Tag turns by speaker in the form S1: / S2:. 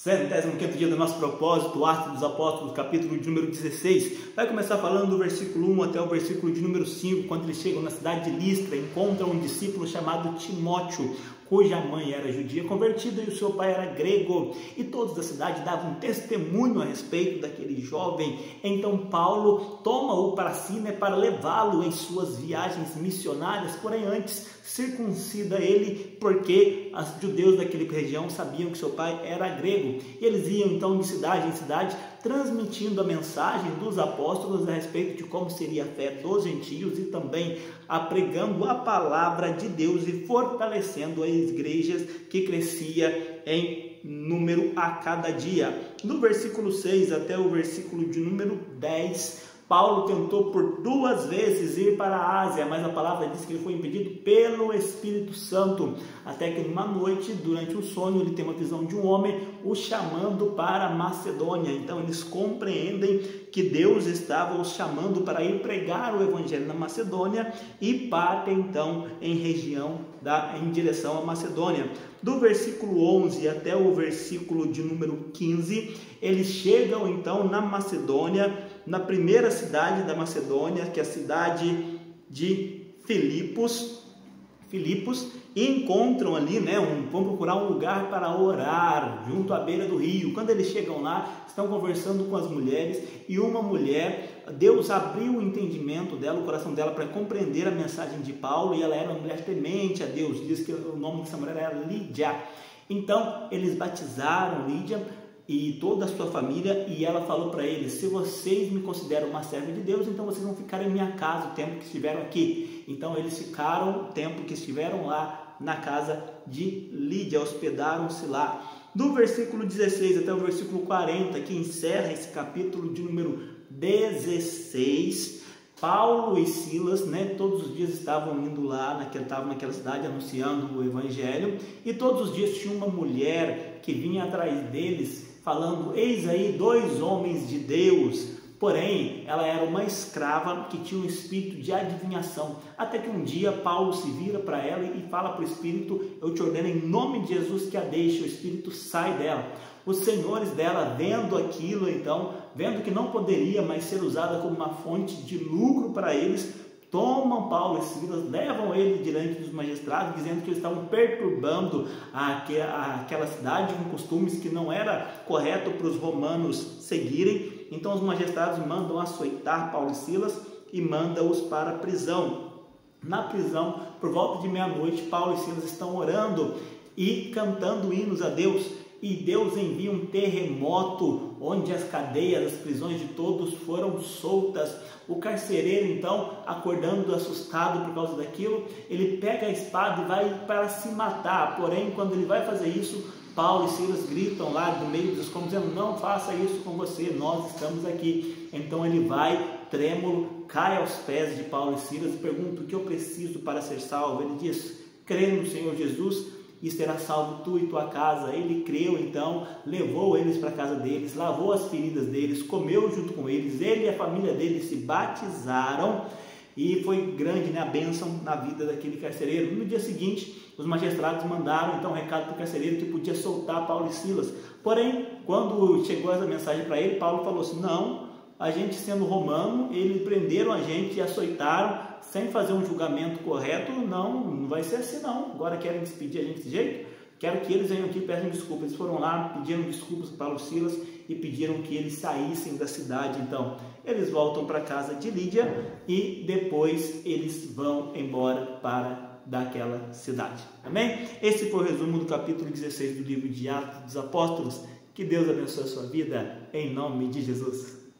S1: 105º dia do nosso propósito, Atos dos Apóstolos, capítulo de número 16. Vai começar falando do versículo 1 até o versículo de número 5, quando eles chegam na cidade de Listra, encontram um discípulo chamado Timóteo, cuja mãe era judia convertida e o seu pai era grego, e todos da cidade davam testemunho a respeito daquele jovem. Então Paulo toma-o para si, para levá-lo em suas viagens missionárias, porém antes circuncida ele, porque os judeus daquela região sabiam que seu pai era grego, e eles iam então de cidade em cidade transmitindo a mensagem dos apóstolos a respeito de como seria a fé dos gentios e também pregando a palavra de Deus e fortalecendo as igrejas que crescia em número a cada dia. Do versículo 6 até o versículo de número 10, Paulo tentou por 2 vezes ir para a Ásia, mas a palavra diz que ele foi impedido pelo Espírito Santo, até que numa noite, durante um sonho, ele tem uma visão de um homem o chamando para a Macedônia. Então eles compreendem que Deus estava os chamando para ir pregar o evangelho na Macedônia e partem então em direção à Macedônia. Do versículo 11 até o versículo de número 15, eles chegam então na Macedônia, na primeira cidade da Macedônia, que é a cidade de Filipos, e encontram ali, vão procurar um lugar para orar, junto à beira do rio. Quando eles chegam lá, estão conversando com as mulheres, e uma mulher, Deus abriu o entendimento dela, o coração dela, para compreender a mensagem de Paulo, e ela era uma mulher temente a Deus. Diz que o nome dessa mulher era Lídia. Então, eles batizaram Lídia e toda a sua família, e ela falou para eles: se vocês me consideram uma serva de Deus, então vocês vão ficar em minha casa o tempo que estiveram aqui. Então eles ficaram o tempo que estiveram lá na casa de Lídia, hospedaram-se lá. Do versículo 16 até o versículo 40, que encerra esse capítulo de número 16, Paulo e Silas, todos os dias estavam indo lá, estavam naquela cidade anunciando o evangelho, e todos os dias tinha uma mulher que vinha atrás deles falando: eis aí 2 homens de Deus. Porém, ela era uma escrava que tinha um espírito de adivinhação. Até que um dia Paulo se vira para ela e fala para o espírito: eu te ordeno em nome de Jesus que a deixe. O espírito sai dela. Os senhores dela, vendo aquilo, então, vendo que não poderia mais ser usada como uma fonte de lucro para eles, tomam Paulo e Silas, levam ele diante dos magistrados, dizendo que eles estavam perturbando aquela cidade com costumes que não era correto para os romanos seguirem. Então os magistrados mandam açoitar Paulo e Silas e mandam-os para a prisão. Na prisão, por volta de meia-noite, Paulo e Silas estão orando e cantando hinos a Deus, e Deus envia um terremoto, onde as cadeias, as prisões de todos foram soltas. O carcereiro, então, acordando assustado por causa daquilo, ele pega a espada e vai para se matar. Porém, quando ele vai fazer isso, Paulo e Silas gritam lá do meio dos cômodos, dizendo: não faça isso com você, nós estamos aqui. Então ele vai, trêmulo, cai aos pés de Paulo e Silas e pergunta: o que eu preciso para ser salvo? Ele diz: crê no Senhor Jesus e será salvo tu e tua casa. Ele creu, então levou eles para a casa deles, lavou as feridas deles, comeu junto com eles, ele e a família deles se batizaram, e foi grande a bênção na vida daquele carcereiro. No dia seguinte, os magistrados mandaram então um recado para o carcereiro que podia soltar Paulo e Silas. Porém, quando chegou essa mensagem para ele, Paulo falou assim: não, a gente sendo romano, eles prenderam a gente e açoitaram sem fazer um julgamento correto. Não vai ser assim não. Agora querem despedir a gente desse jeito? Quero que eles venham aqui e peçam desculpas. Eles foram lá, pediram desculpas para Paulo e Silas e pediram que eles saíssem da cidade. Então, eles voltam para a casa de Lídia e depois eles vão embora daquela cidade. Amém? Esse foi o resumo do capítulo 16 do livro de Atos dos Apóstolos. Que Deus abençoe a sua vida, em nome de Jesus.